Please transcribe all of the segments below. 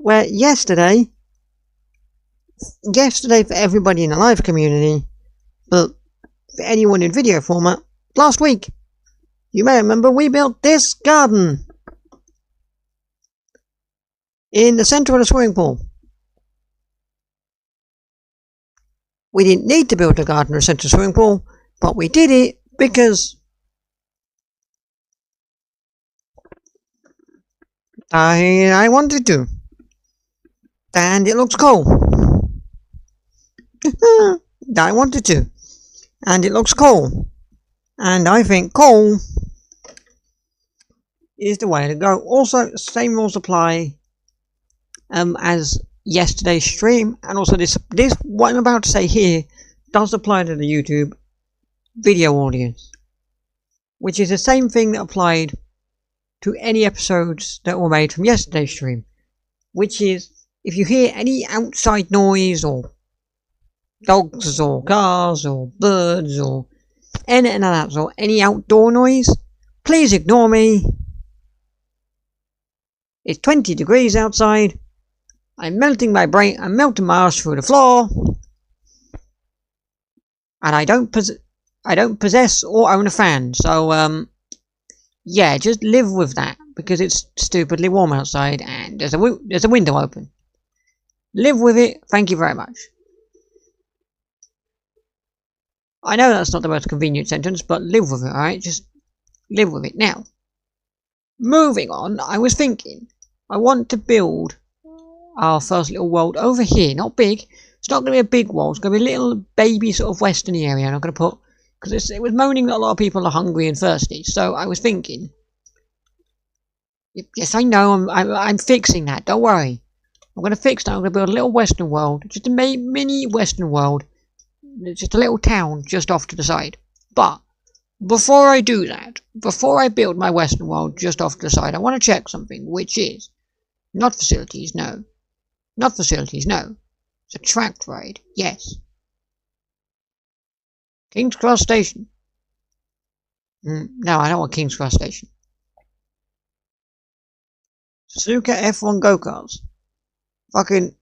where yesterday for everybody in the live community, but for anyone in video format, last week, you may remember we built this garden in the centre of the swimming pool. We didn't need to build a garden in the centre of the swimming pool, but we did it because I wanted to. And it looks cool. I wanted to. And it looks cool. And I think cool is the way to go. Also, same rules apply as yesterday's stream. And also this what I'm about to say here does apply to the YouTube video audience. Which is the same thing that applied to any episodes that were made from yesterday's stream. Which is, if you hear any outside noise, or dogs, or cars, or birds, or anything like that, or any outdoor noise, please ignore me. It's 20 degrees outside. I'm melting my brain. I'm melting my ass through the floor. And I don't possess or own a fan, so yeah, just live with that, because it's stupidly warm outside and there's a window open. Live with it, thank you very much. I know that's not the most convenient sentence, but live with it, alright? Just live with it. Now, moving on, I was thinking, I want to build our first little world over here, not big. It's not going to be a big world, it's going to be a little baby sort of westerny area, and I'm going to put, because it was moaning that a lot of people are hungry and thirsty, so I was thinking, yes, I know, I'm fixing that, don't worry. I'm going to fix that. I'm going to build a little western world, just a mini western world, just a little town just off to the side. But before I do that, before I build my western world just off to the side, I want to check something, which is not facilities, no. Not facilities, no. It's a tracked ride, yes. King's Cross Station. No, I don't want King's Cross Station. Suzuka F1 go-karts. Fucking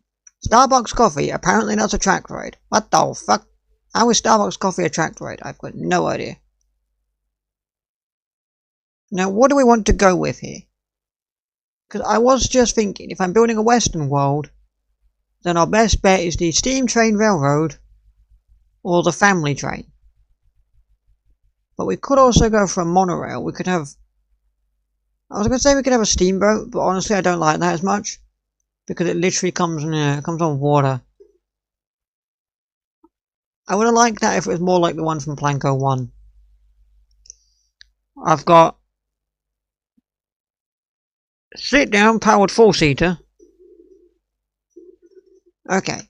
Starbucks coffee. Apparently that's a track ride. What the fuck? How is Starbucks coffee a track ride? I've got no idea. Now, what do we want to go with here? Because I was just thinking, if I'm building a western world, then our best bet is the steam train railroad or the family train. But we could also go for a monorail. We could have... I was going to say we could have a steamboat, but honestly I don't like that as much. Because it literally comes on water. I would have liked that if it was more like the one from Planko 1. I've got... sit-down powered 4-seater. Okay.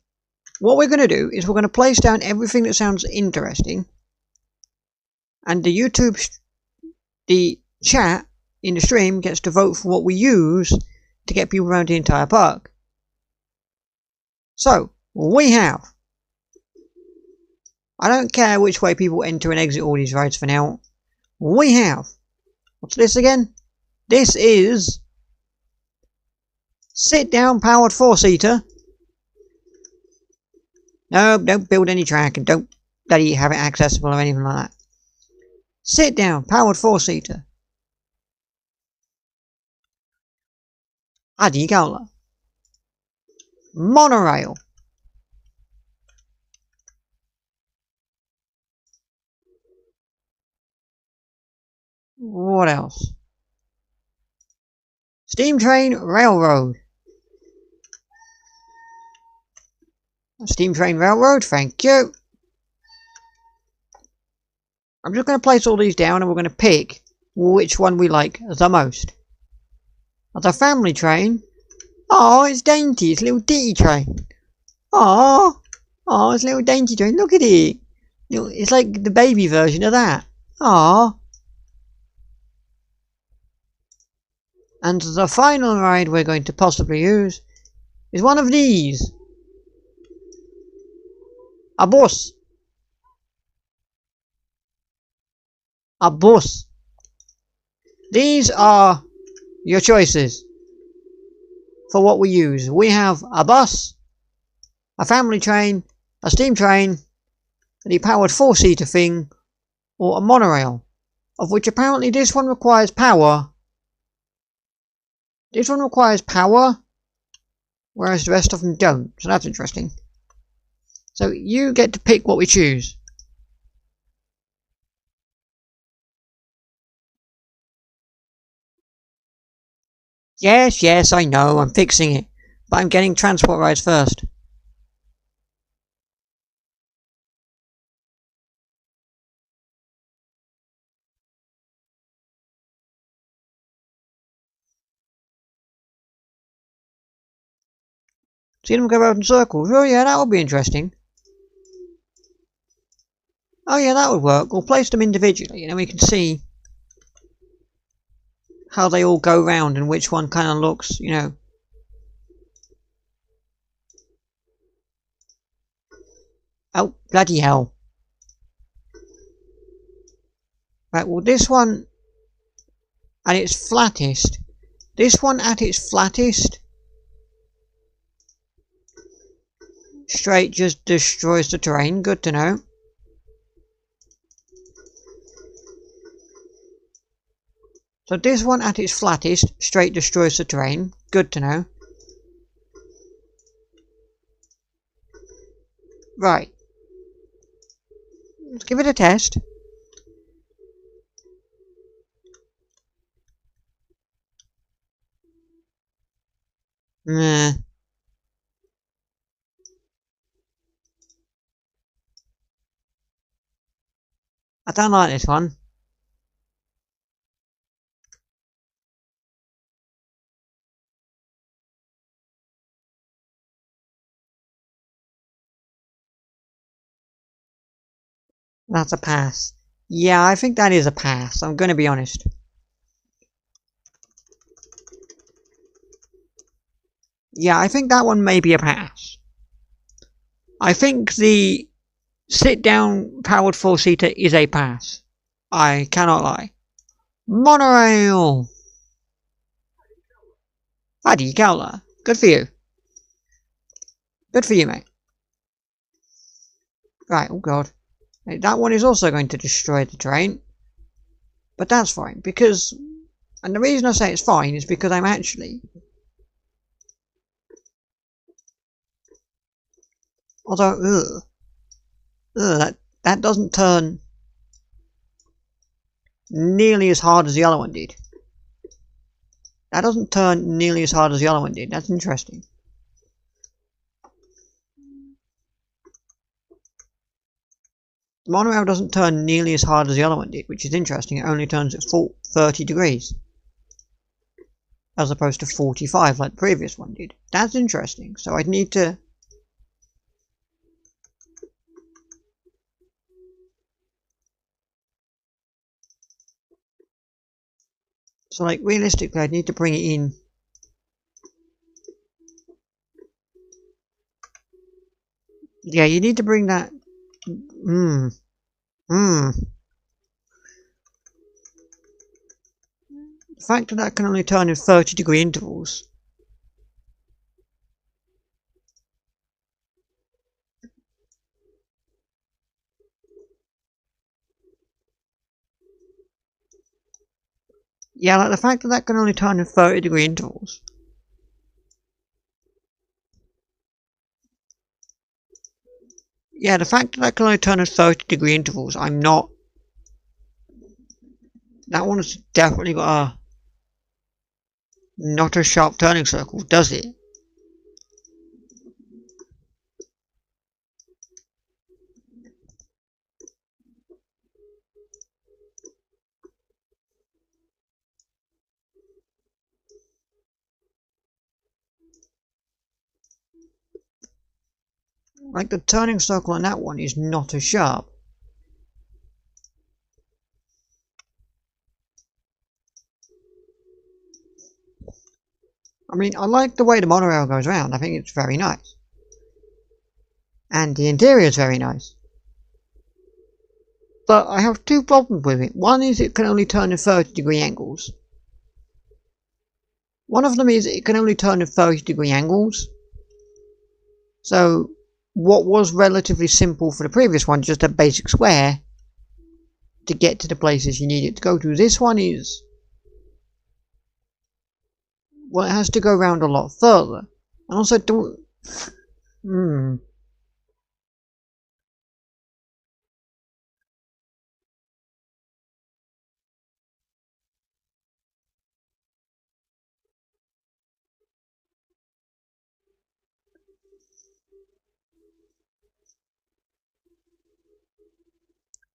What we're going to do is we're going to place down everything that sounds interesting. And the chat in the stream gets to vote for what we use to get people around the entire park. So, we have... I don't care which way people enter and exit all these rides for now. We have... What's this again? This is... sit-down powered 4-seater. No, don't build any track and don't bloody have it accessible or anything like that. Sit-down powered 4-seater. Adigola. Monorail. What else? Steam train railroad. Steam train railroad, thank you. I'm just going to place all these down and we're going to pick which one we like the most. The family train. Oh, it's dainty. It's a little ditty train. Oh, it's a little dainty train. Look at it. It's like the baby version of that. Oh. And the final ride we're going to possibly use is one of these. A bus. A bus. These are your choices for what we use. We have a bus, a family train, a steam train, a depowered 4-seater thing, or a monorail, of which apparently this one requires power. This one requires power, whereas the rest of them don't, so that's interesting. So you get to pick what we choose. Yes, yes, I know, I'm fixing it, but I'm getting transport rides first. See them go around in circles. Oh yeah, that would be interesting. Oh yeah, that would work. We'll place them individually and then we can see how they all go round and which one kind of looks, you know. Oh, bloody hell. Right, well this one at its flattest. This one at its flattest straight just destroys the terrain. Good to know. So this one at its flattest straight destroys the terrain. Good to know. Right. Let's give it a test. Nah. I don't like this one. That's a pass. Yeah, I think that is a pass. I'm going to be honest. Yeah, I think that one may be a pass. I think the sit-down powered 4-seater is a pass. I cannot lie. Monorail! Paddy Cowler. Good for you. Good for you, mate. Right, oh god. That one is also going to destroy the train. But that's fine, because... And the reason I say it's fine is because I'm actually... Although, that doesn't turn nearly as hard as the other one did. That doesn't turn nearly as hard as the other one did. That's interesting. The monorail doesn't turn nearly as hard as the other one did, which is interesting. It only turns at 30 degrees. As opposed to 45 like the previous one did. That's interesting. So I'd need to... So like realistically I'd need to bring it in. Yeah, you need to bring that... The fact that can only turn in 30-degree intervals. Yeah, like the fact that can only turn in 30-degree intervals. Yeah, the fact that can only turn in 30-degree intervals, I'm not... That one has definitely got a... Not a sharp turning circle, does it? Like the turning circle on that one is not as sharp. I mean, I like the way the monorail goes around. I think it's very nice. And the interior is very nice. But I have two problems with it. One is it can only turn in 30-degree angles. One of them is it can only turn at 30-degree angles. So what was relatively simple for the previous one, just a basic square, to get to the places you need it to go to. This one is, well, it has to go around a lot further. And also,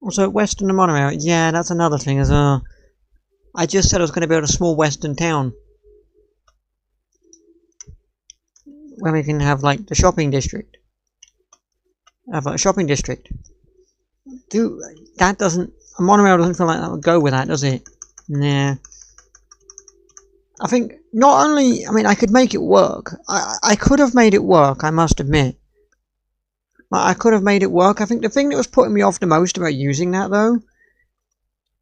Also, western the monorail. Yeah, that's another thing as well. I just said I was going to build a small western town where we can have like the shopping district. Have a shopping district. That doesn't, a monorail doesn't feel like that would go with that, does it? Nah. I think not only, I mean, I could make it work. I could have made it work, I must admit. I could have made it work. I think the thing that was putting me off the most about using that, though,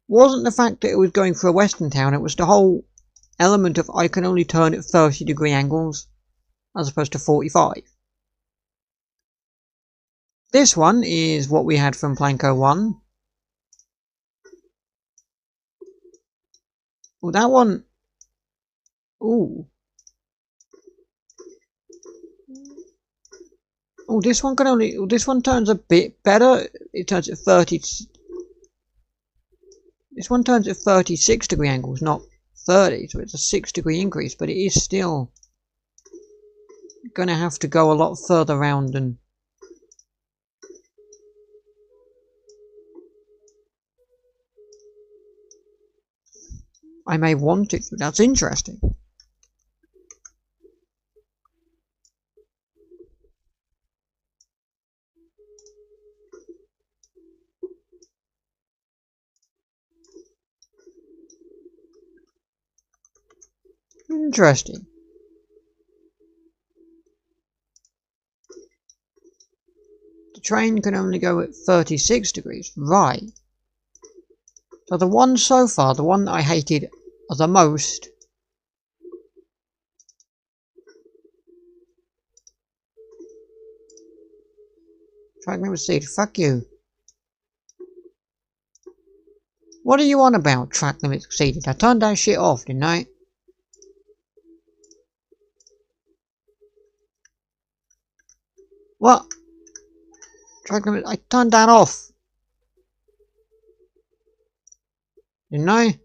wasn't the fact that it was going for a western town. It was the whole element of I can only turn at 30-degree angles as opposed to 45. This one is what we had from Planco 1. Well, that one... Ooh. Oh, this one can only... This one turns a bit better. It turns at 30... This one turns at 36-degree angles, not 30. So it's a 6-degree increase, but it is still going to have to go a lot further around and... I may want it, but that's interesting. Interesting. The train can only go at 36 degrees. Right. So the one so far, the one that I hated the most... Track limit exceeded. Fuck you. What are you on about, track limit exceeded? I turned that shit off, didn't I? What? Track limit... I turned that off. Didn't I?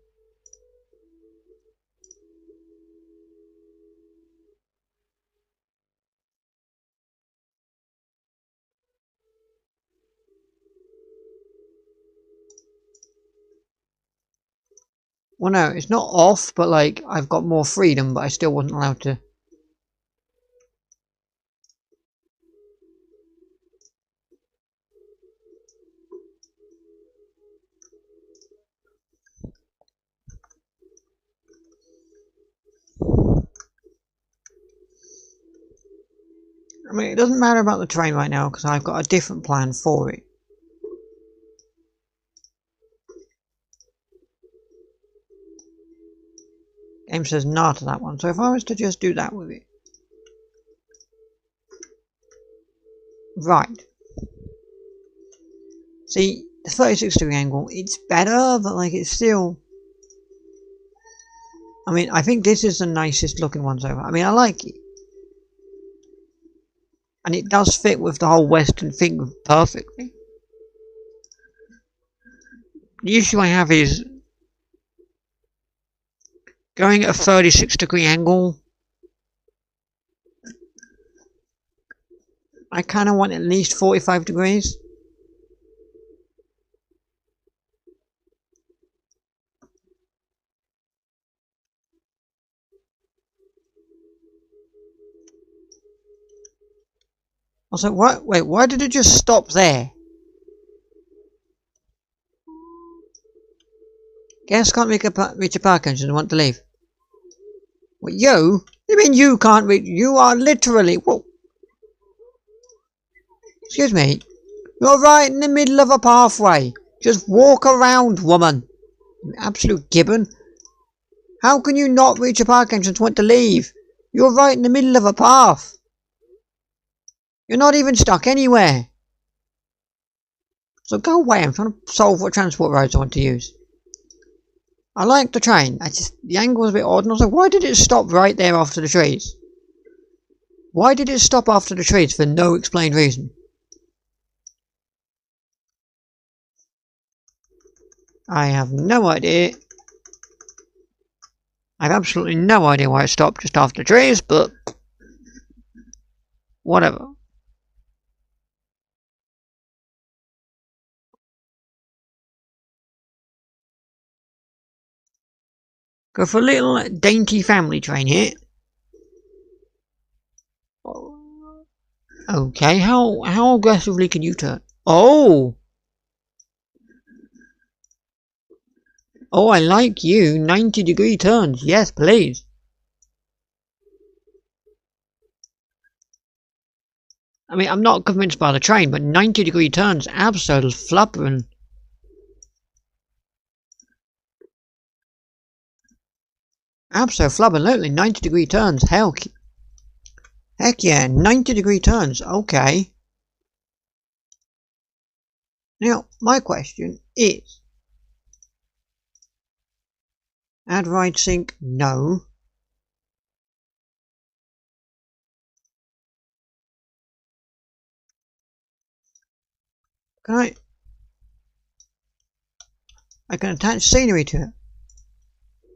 Well, no, it's not off, but like, I've got more freedom, but I still wasn't allowed to. I mean, it doesn't matter about the train right now, because I've got a different plan for it. Game says no to that one, so if I was to just do that with it. Right. See, the 36-degree angle, it's better, but like, it's still... I mean, I think this is the nicest looking one so far. I mean, I like it. And it does fit with the whole western thing perfectly. The issue I have is going at a 36-degree angle. I kind of want at least 45 degrees. Also, what? Wait, why did it just stop there? Guests can't reach a park entrance and want to leave. What, you? You mean you can't reach? You are literally... Whoa. Excuse me. You're right in the middle of a pathway. Just walk around, woman. You absolute gibbon. How can you not reach a park entrance and want to leave? You're right in the middle of a path. You're not even stuck anywhere. So go away, I'm trying to solve what transport roads I want to use. I like the train, the angle was a bit odd, and I was like, why did it stop right there after the trees? Why did it stop after the trees for no explained reason? I have no idea. I have absolutely no idea why it stopped just after the trees, but whatever. Go for a little dainty family train here. Okay, how aggressively can you turn? Oh! Oh, I like you. 90-degree turns. Yes, please. I mean, I'm not convinced by the train, but 90-degree turns, absolutely flubbering. Absolutely, 90-degree turns. Heck yeah, 90-degree turns. Okay. Now, my question is, add ride sync? No. Can I can attach scenery to it.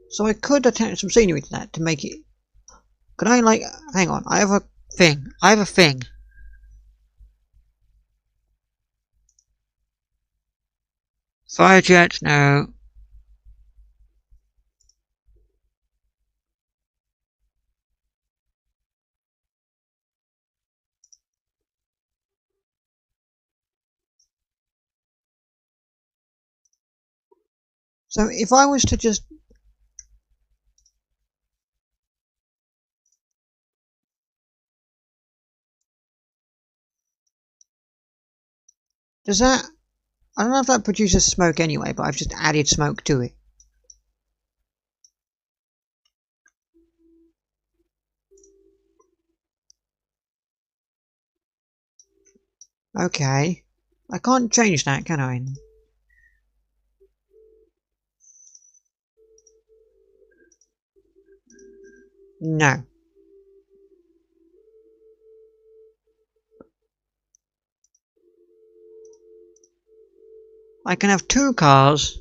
So I could attach some scenery to that to make it. Could I, like, hang on, I have a thing. Fire jets, no. So if I was to just... Does that... I don't know if that produces smoke anyway, but I've just added smoke to it. Okay. I can't change that, can I? No. I can have two cars.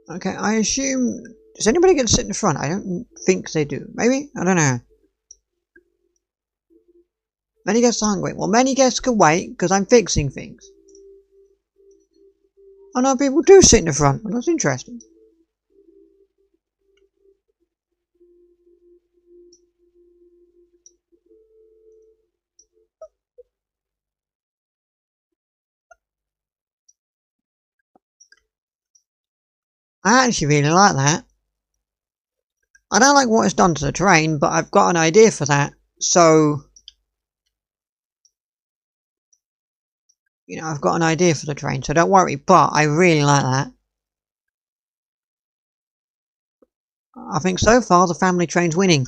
Okay, I assume... Does anybody get to sit in the front? I don't think they do. Maybe? I don't know. Many guests are hungry. Well, many guests can wait, because I'm fixing things. Oh no, people do sit in the front. Well, that's interesting. I actually really like that. I don't like what it's done to the terrain, but I've got an idea for that. So... You know, I've got an idea for the train, so don't worry, but I really like that. I think so far the family train's winning.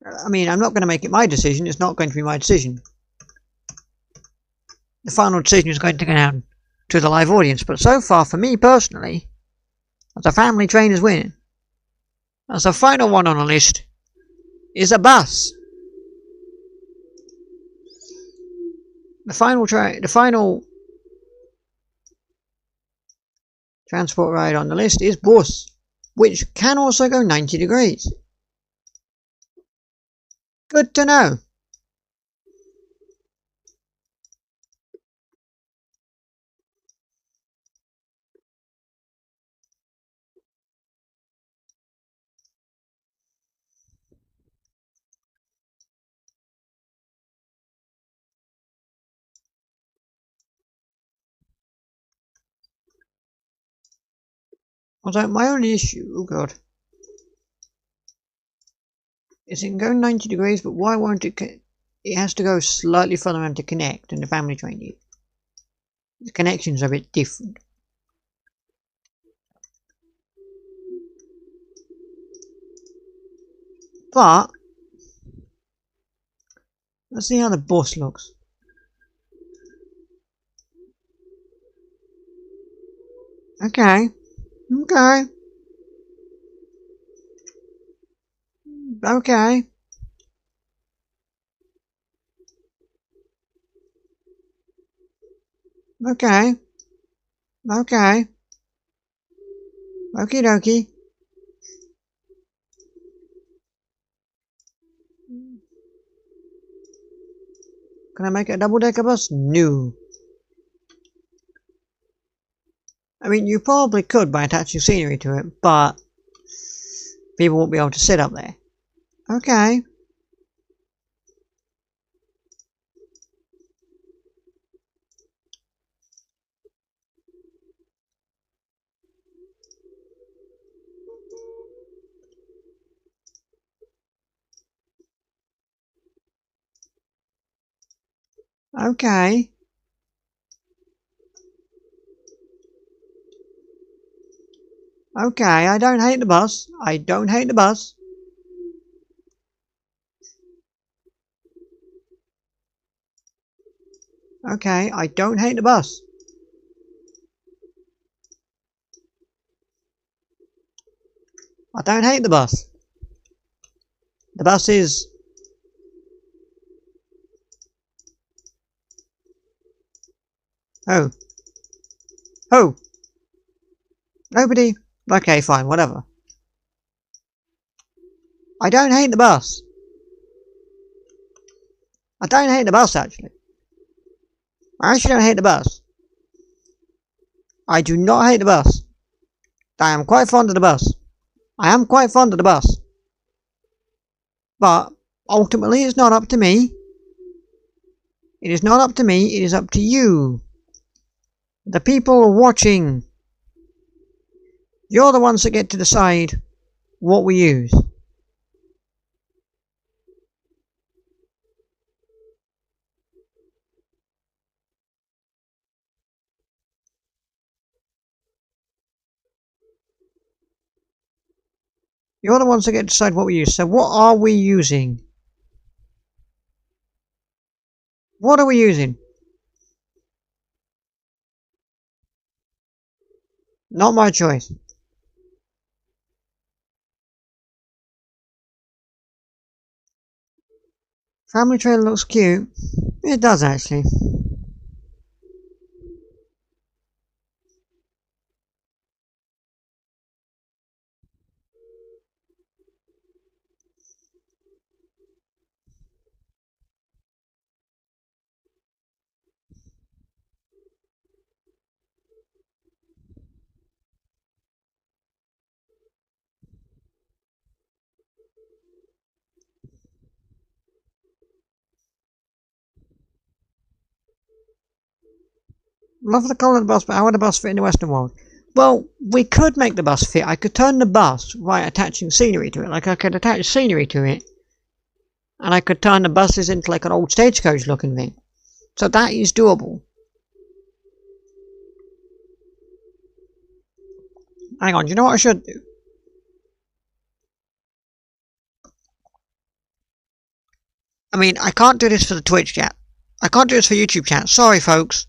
I mean, I'm not going to make it my decision, it's not going to be my decision. The final decision is going to go down to the live audience, but so far, for me personally, the family train is winning. As the final one on the list is a bus. The final transport ride on the list is bus, which can also go 90 degrees. Good to know. Although my only issue, oh god, is it can go 90 degrees, but why won't it it has to go slightly further around to connect, and the family train did. The connections are a bit different. But let's see how the bus looks. Okay. Okay. Okay. Okay. Okay. Okie dokie. Can I make it a double-decker bus? No. I mean, you probably could by attaching scenery to it, but people won't be able to sit up there. Okay. Okay. Okay, I don't hate the bus. I don't hate the bus. Okay, I don't hate the bus. I don't hate the bus. The bus is... Oh. Oh. Nobody... Okay, fine, whatever. I don't hate the bus. I don't hate the bus, actually. I actually don't hate the bus. I do not hate the bus. I am quite fond of the bus. I am quite fond of the bus. But, ultimately, it's not up to me. It is not up to me, it is up to you. The people watching. You're the ones that get to decide what we use. You're the ones that get to decide what we use. So what are we using? What are we using? Not my choice. Family trailer looks cute. It does actually. Love the colour of the bus, but how would the bus fit in the Western world? Well, we could make the bus fit. I could turn the bus by attaching scenery to it. Like I could attach scenery to it. And I could turn the buses into like an old stagecoach looking thing. So that is doable. Hang on, do you know what I should do? I mean, I can't do this for the Twitch chat. I can't do this for YouTube chat. Sorry, folks.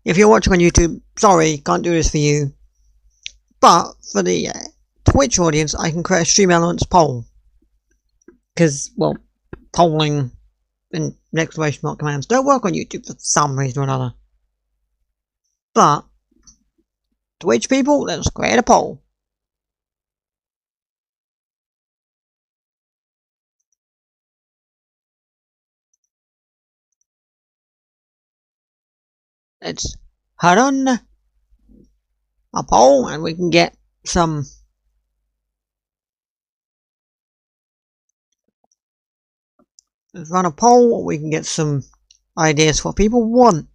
If you're watching on YouTube, sorry, can't do this for you. But for the Twitch audience, I can create a Stream Elements poll. Because, well, polling and exclamation mark commands don't work on YouTube for some reason or another. But, Twitch people, let's create a poll. Let's run a poll and we can get some... Let's run a poll, we can get some ideas for what people want.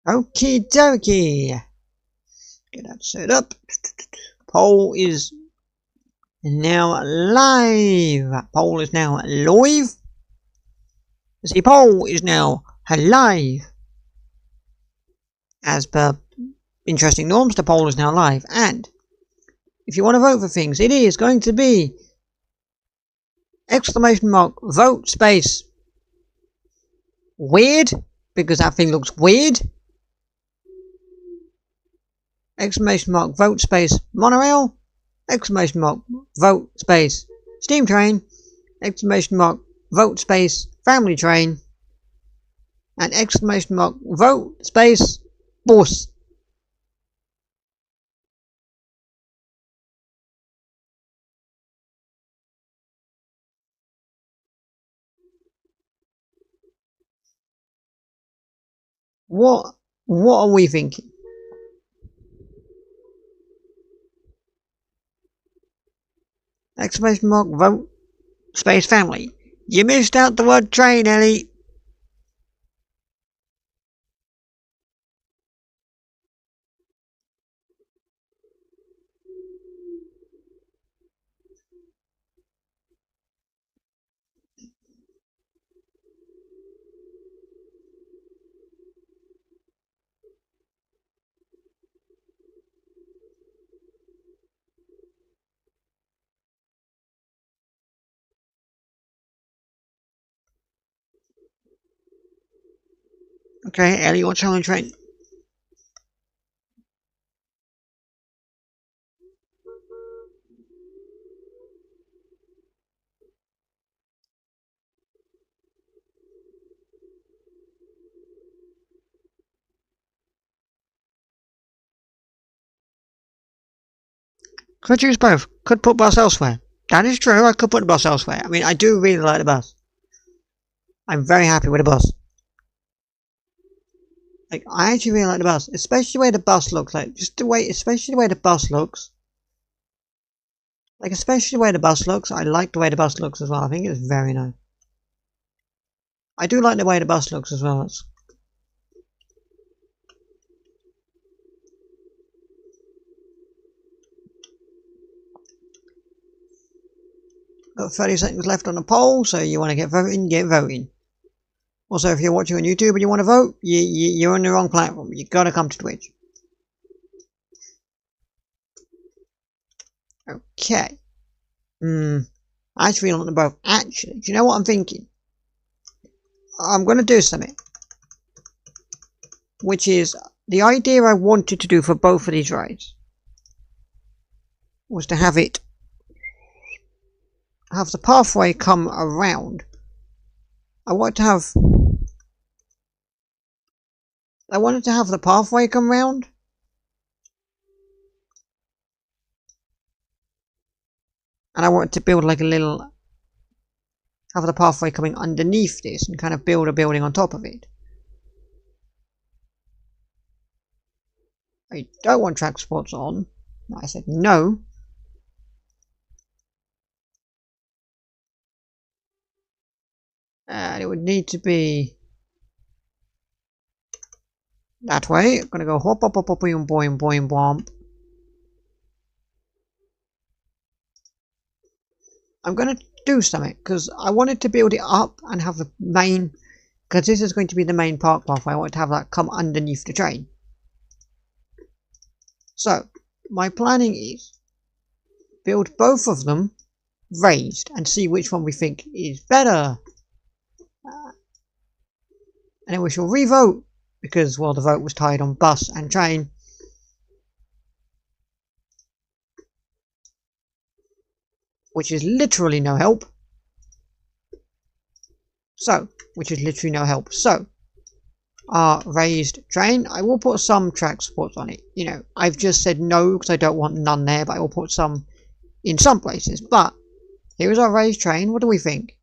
Okie dokie. Get that set up. Poll is now live. Poll is now live. See, poll is now live. As per interesting norms, the poll is now live. And if you want to vote for things, it is going to be exclamation mark vote space weird, because that thing looks weird. Exclamation mark vote space monorail. Exclamation mark vote space steam train. Exclamation mark vote space family train. And exclamation mark vote space bus. What are we thinking? Exclamation mark vote space family. You missed out the word train, Ellie. Okay, Ellie, what's on the train? Could choose both. Could put bus elsewhere. That is true, I could put the bus elsewhere. I mean, I do really like the bus. I'm very happy with the bus. Like, I actually really like the bus. Especially the way the bus looks. Like, just the way, especially the way the bus looks. Like, especially the way the bus looks. I like the way the bus looks as well. I think it's very nice. I do like the way the bus looks as well. It's got 30 seconds left on the poll, so you want to get voting, get voting. Also, if you're watching on YouTube and you want to vote, you're on the wrong platform. You gotta come to Twitch. Okay. I actually feel on the both. Actually, do you know what I'm thinking? I'm gonna do something. Which is, the idea I wanted to do for both of these rides was to have the pathway come around. I wanted to have the pathway come round. And I wanted to build like a little, have the pathway coming underneath this and kind of build a building on top of it. I don't want track spots on. I said no. And it would need to be that way. I'm gonna go hop, hop, hop, hop, boing, boing, boing, bomb. I'm gonna do something because I wanted to build it up and have the main, because this is going to be the main park pathway. I want to have that come underneath the train. So my planning is build both of them raised and see which one we think is better. And then we shall re-vote, because, well, the vote was tied on bus and train. Which is literally no help. So, our raised train, I will put some track supports on it. You know, I've just said no because I don't want none there, but I will put some in some places. But, here is our raised train. What do we think?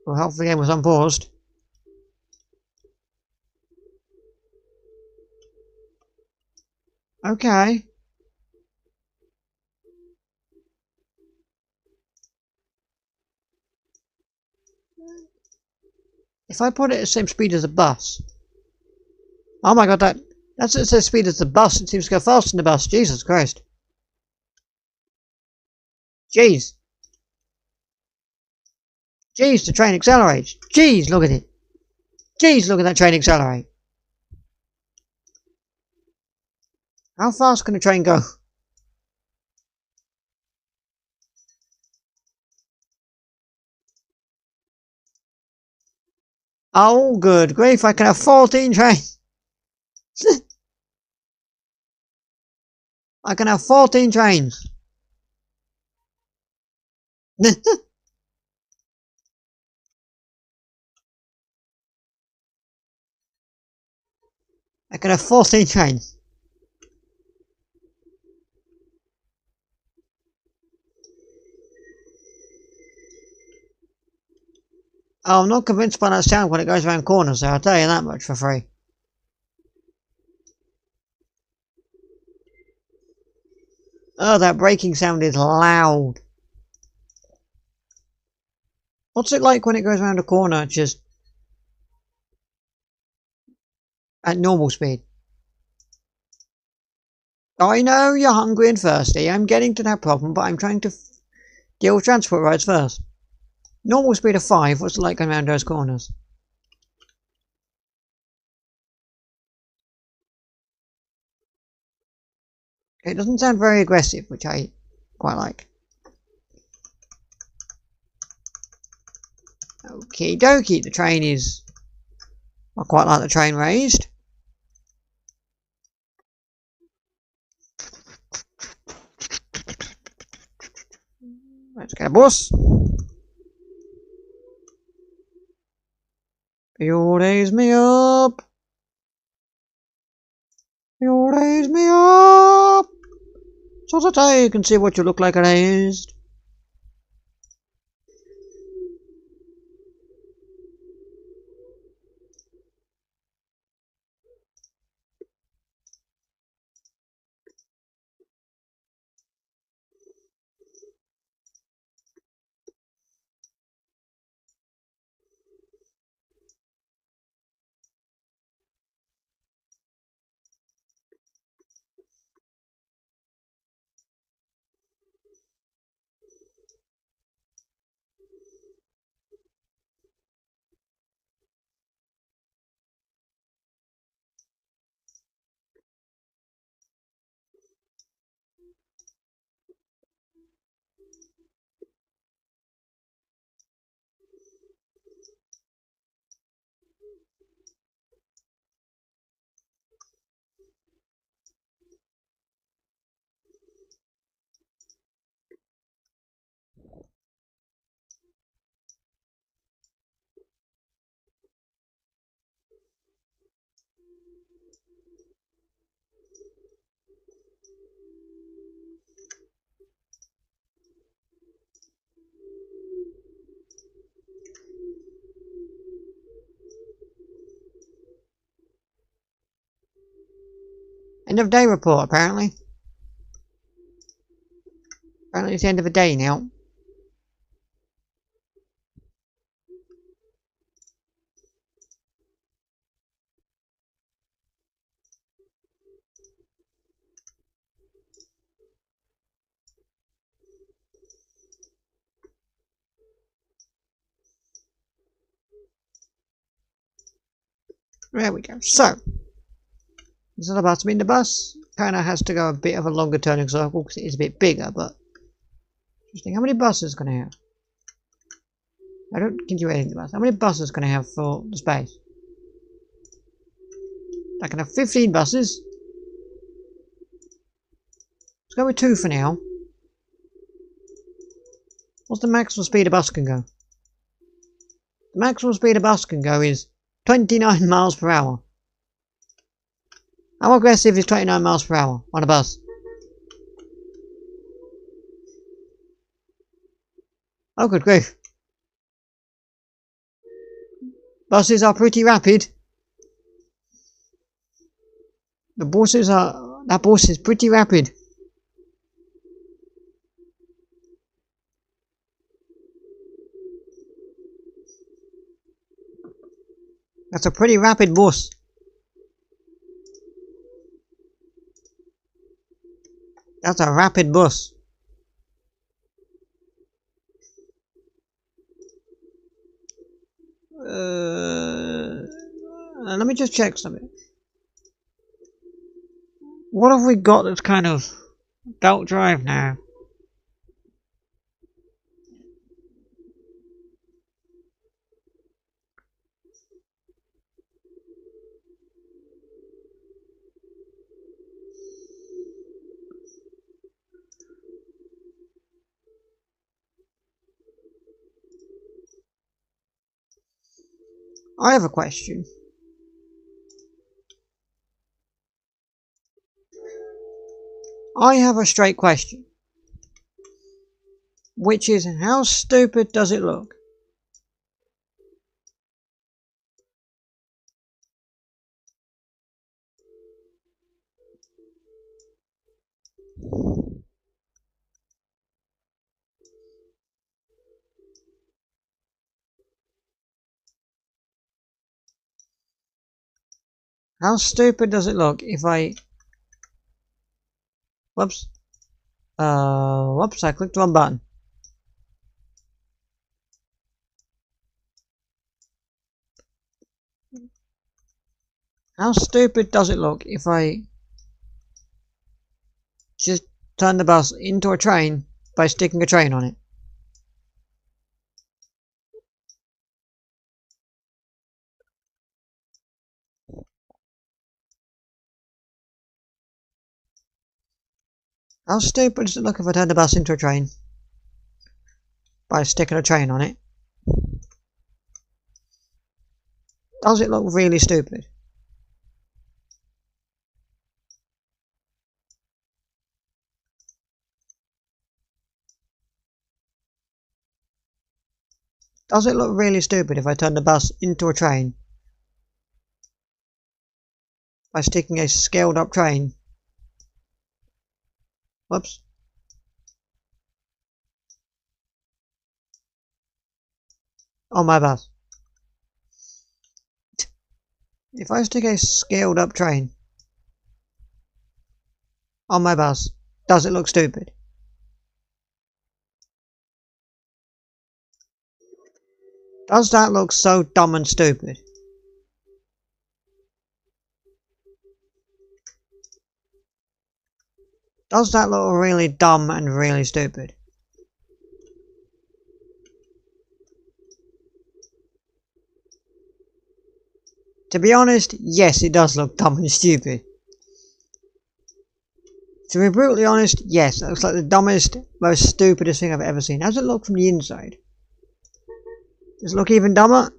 Well, hopefully the game was unpaused. Okay. If I put it at the same speed as a bus. Oh my god, that's at the same speed as the bus. It seems to go faster than the bus. Jesus Christ. Jeez. Jeez, the train accelerates. Jeez, look at it. Jeez, look at that train accelerate. How fast can a train go? Oh, good grief, I can have 14 trains. I can have 14 trains. I can have 14 trains. Oh, I'm not convinced by that sound when it goes around corners, so I'll tell you that much for free. Oh, that braking sound is loud. What's it like when it goes around a corner just at normal speed? I know you're hungry and thirsty. I'm getting to that problem, but I'm trying to deal with transport rides first. Normal speed of 5, what's it like going around those corners? It doesn't sound very aggressive, which I quite like. Okie dokie, the train is... I quite like the train raised. Let's get a bus. You raise me up. You raise me up. So that I can see what you look like raised. End of day report, apparently. Apparently it's the end of the day now. There we go. So, this is about to be in the bus. Kind of has to go a bit of a longer turning circle because it is a bit bigger, but interesting. How many buses can I have? I don't think you anything the bus. How many buses can I have for the space? I can have 15 buses. Let's go with 2 for now. What's the maximum speed a bus can go? The maximum speed a bus can go is 29 miles per hour. How aggressive is 29 miles per hour on a bus? Oh, good grief. Buses are pretty rapid. The buses are That bus is pretty rapid. That's a pretty rapid bus. That's a rapid bus. Let me just check something. What have we got that's kind of belt drive now? I have a question. I have a straight question. Which is, how stupid does it look? How stupid does it look if I... Whoops. Whoops, I clicked the wrong button. How stupid does it look if I just turn the bus into a train by sticking a train on it? How stupid does it look if I turn the bus into a train by sticking a train on it? Does it look really stupid? Does it look really stupid if I turn the bus into a train by sticking a scaled up train? Whoops. On my bus. If I stick a scaled up train on my bus, does it look stupid? Does that look so dumb and stupid? Does that look really dumb and really stupid? To be honest, yes, it does look dumb and stupid. To be brutally honest, yes, that looks like the dumbest, most stupidest thing I've ever seen. How does it look from the inside? Does it look even dumber?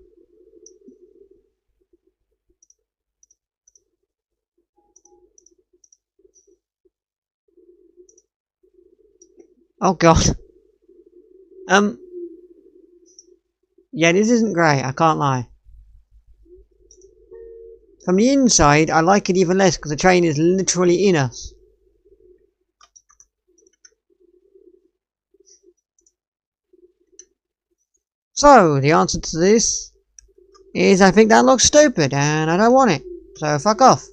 Oh god. Yeah, this isn't great, I can't lie. From the inside, I like it even less because the train is literally in us. So, the answer to this is I think that looks stupid and I don't want it. So, fuck off.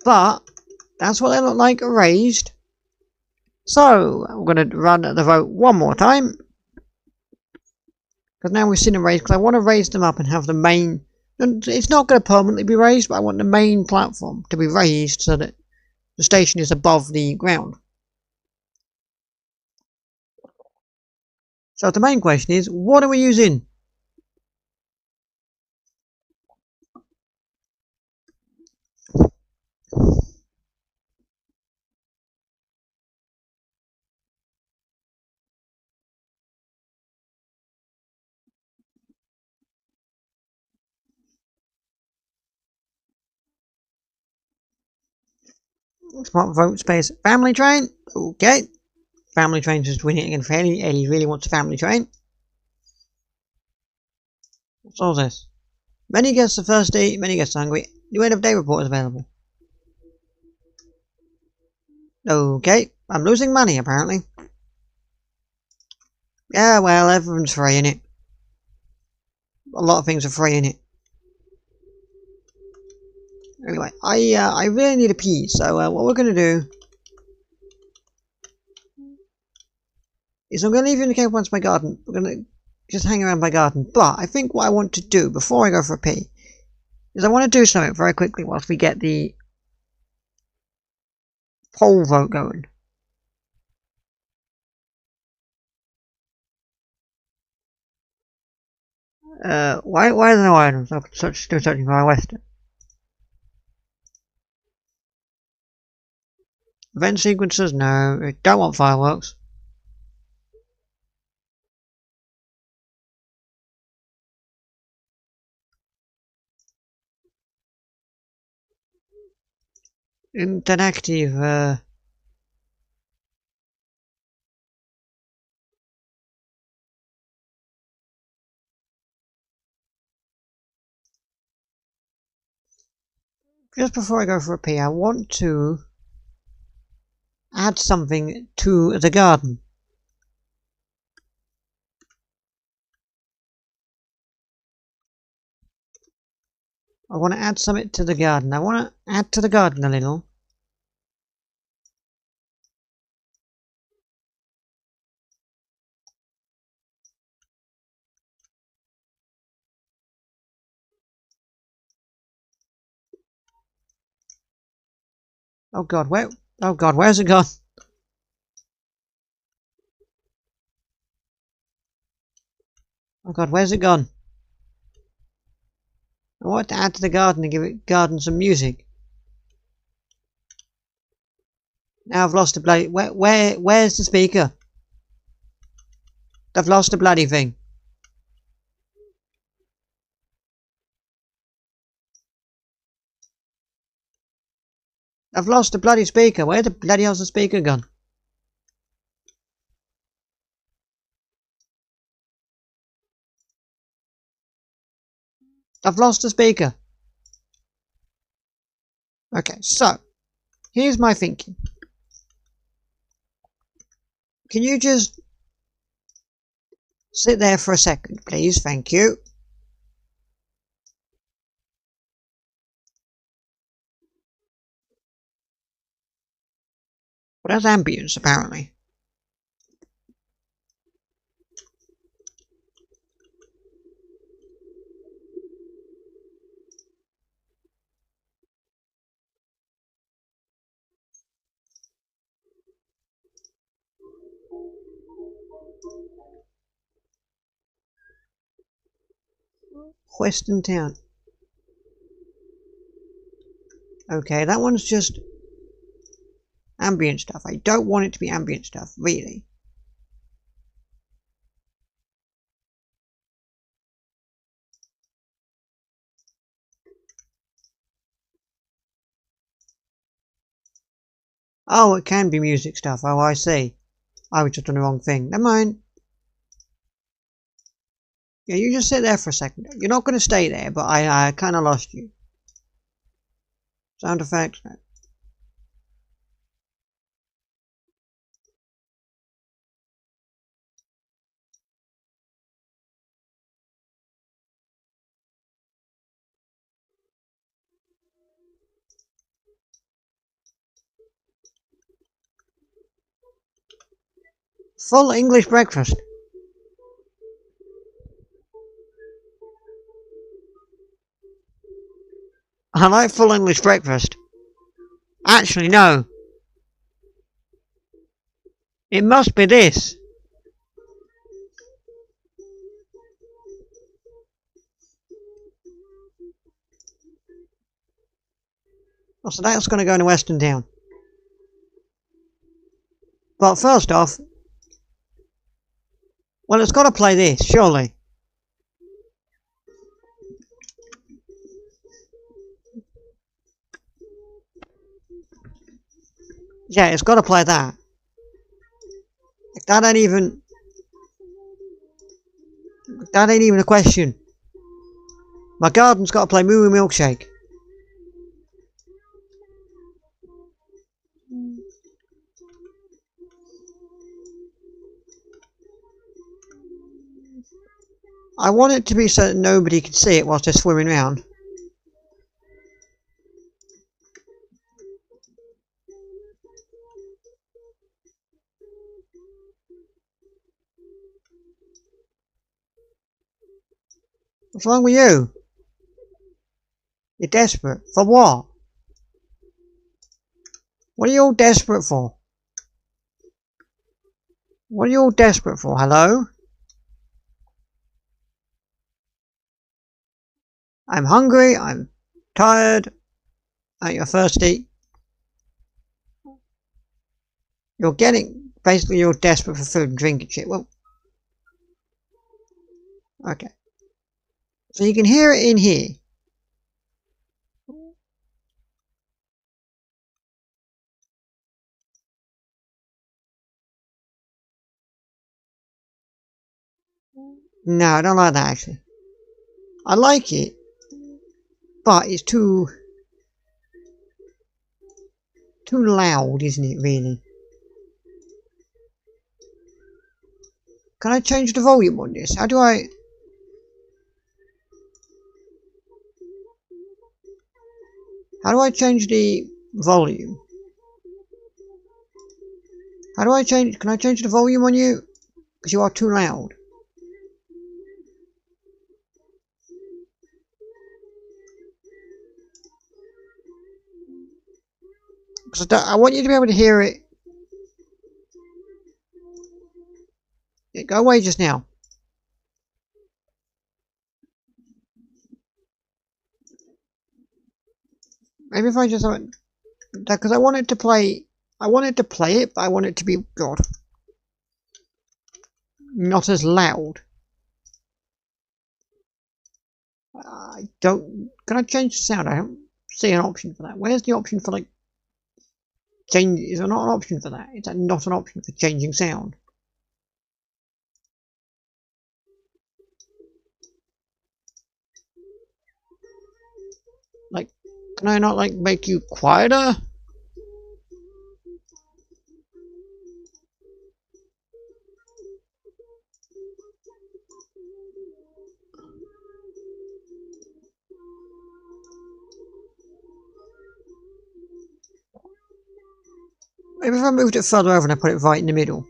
But, that's what they look like raised. So, we're going to run the vote one more time. Because now we've seen them raised, because I want to raise them up and have the main... It's not going to permanently be raised, but I want the main platform to be raised so that the station is above the ground. So the main question is, what are we using? Smart vote space family train. Okay. Family train just winning again for Ellie. Ellie really wants a family train. What's all this? Many guests are thirsty, many guests are hungry. New end of day report is available. Okay, I'm losing money apparently. Yeah, well, everyone's free in it. A lot of things are free in it. Anyway, I really need a pee, so what we're gonna do is I'm gonna leave you in the cave once my garden. We're gonna just hang around my garden. But I think what I want to do before I go for a pee is I want to do something very quickly whilst we get the poll vote going. Why are there no items? I'm still searching for my western. Event sequences? No. I don't want fireworks. Interactive, just before I go for a pee, I want to add something to the garden. I want to add something to the garden. I want to add to the garden a little. Oh god, where? Oh god, where's it gone? Oh god, where's it gone? I want to add to the garden and give it garden some music. Now I've lost the bloody. Where's the speaker? I've lost the bloody thing. I've lost the bloody speaker. Where the bloody hell's the speaker gone? I've lost the speaker. Okay, so here's my thinking. Can you just sit there for a second, please? Thank you. Well, that's ambience, apparently. Western Town. Okay, that one's just ambient stuff. I don't want it to be ambient stuff, really. Oh, it can be music stuff. Oh, I see. I was just on the wrong thing. Never mind. Yeah, you just sit there for a second. You're not going to stay there, but I kind of lost you. Sound effects? No. Full English breakfast. I like full English breakfast. Actually, no. It must be this. Oh, so that's going to go in a Western Town. But first off, well, it's got to play this, surely. Yeah, it's got to play that. That ain't even a question. My garden's got to play Moo Moo Milkshake. I want it to be so that nobody can see it whilst they're swimming around. What's wrong with you? You're desperate. For what? What are you all desperate for? What are you all desperate for? Hello? I'm hungry, I'm tired, you're thirsty. Basically you're desperate for food and drink and shit. Well, okay. So you can hear it in here. No, I don't like that actually. I like it, but it's too loud, isn't it, really? Can I change the volume on this? How do I change the volume? Can I change the volume on you? Because you are too loud. Because I want you to be able to hear it. Yeah, go away just now. Maybe if I just have it, because I want it to play. I want it to play it, but I want it to be not as loud. I don't. Can I change the sound? I don't see an option for that. Where's the option for like change? Is there not an option for that? Is that not an option for changing sound? Like, can I not like make you quieter? Maybe if I moved it further over and I put it right in the middle.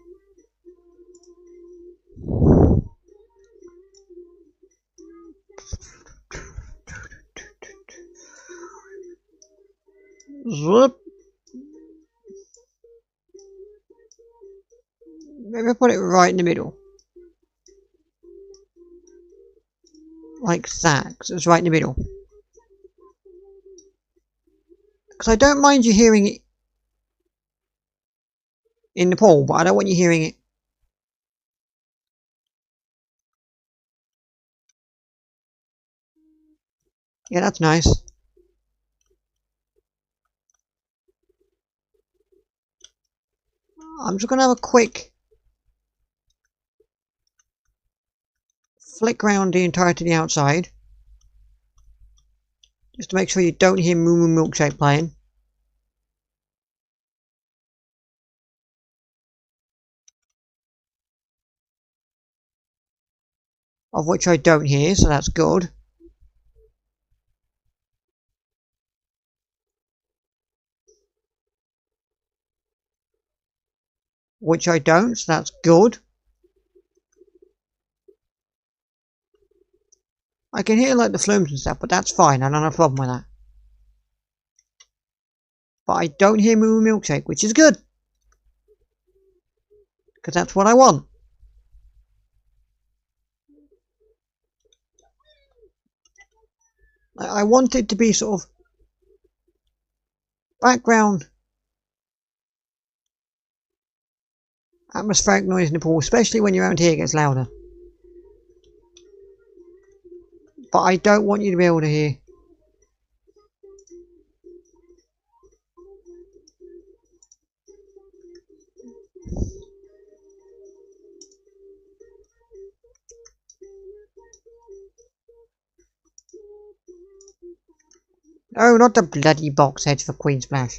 Zoop. Maybe I put it right in the middle. Like that, because it's right in the middle. Because I don't mind you hearing it in the pool, but I don't want you hearing it. Yeah, that's nice. I'm just going to have a quick flick around the entirety of the outside. Just to make sure you don't hear Moo Moo Milkshake playing. Of which I don't hear, so that's good. Which I don't, so that's good. I can hear like the flumes and stuff, but that's fine. I don't have a problem with that. But I don't hear Moo Moo Milkshake, which is good. Because that's what I want. I want it to be sort of background atmospheric noise in the pool, especially when you're around here it gets louder. But I don't want you to be able to hear. Oh, not the bloody box heads for Queen Splash.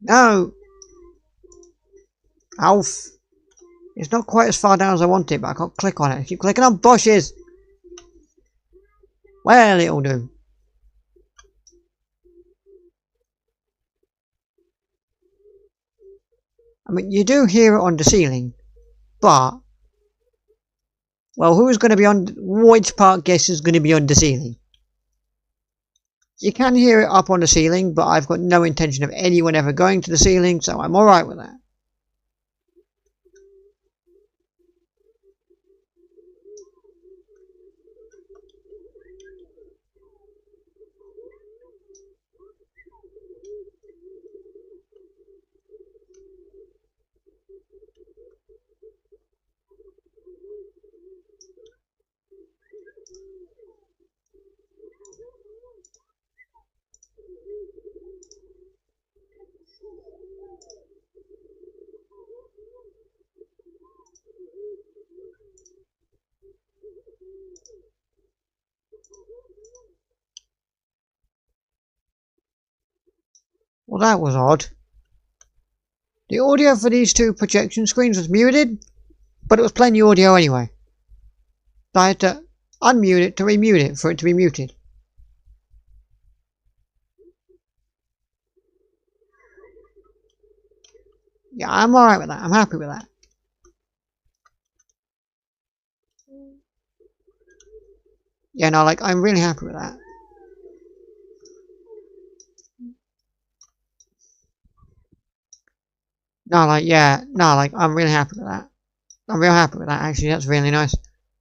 No! Alf! It's not quite as far down as I want it, but I can't click on it. I keep clicking on bushes! Well, it'll do. I mean, you do hear it on the ceiling, but... Well, who's going to be on... Which part guess is going to be on the ceiling? You can hear it up on the ceiling, but I've got no intention of anyone ever going to the ceiling, so I'm alright with that. Well, that was odd. The audio for these two projection screens was muted, but it was playing the audio anyway. So I had to unmute it to remute it for it to be muted. Yeah, I'm alright with that. I'm happy with that. Yeah, no, like, I'm really happy with that. No, like, yeah, no, like, I'm really happy with that. I'm real happy with that, actually. That's really nice.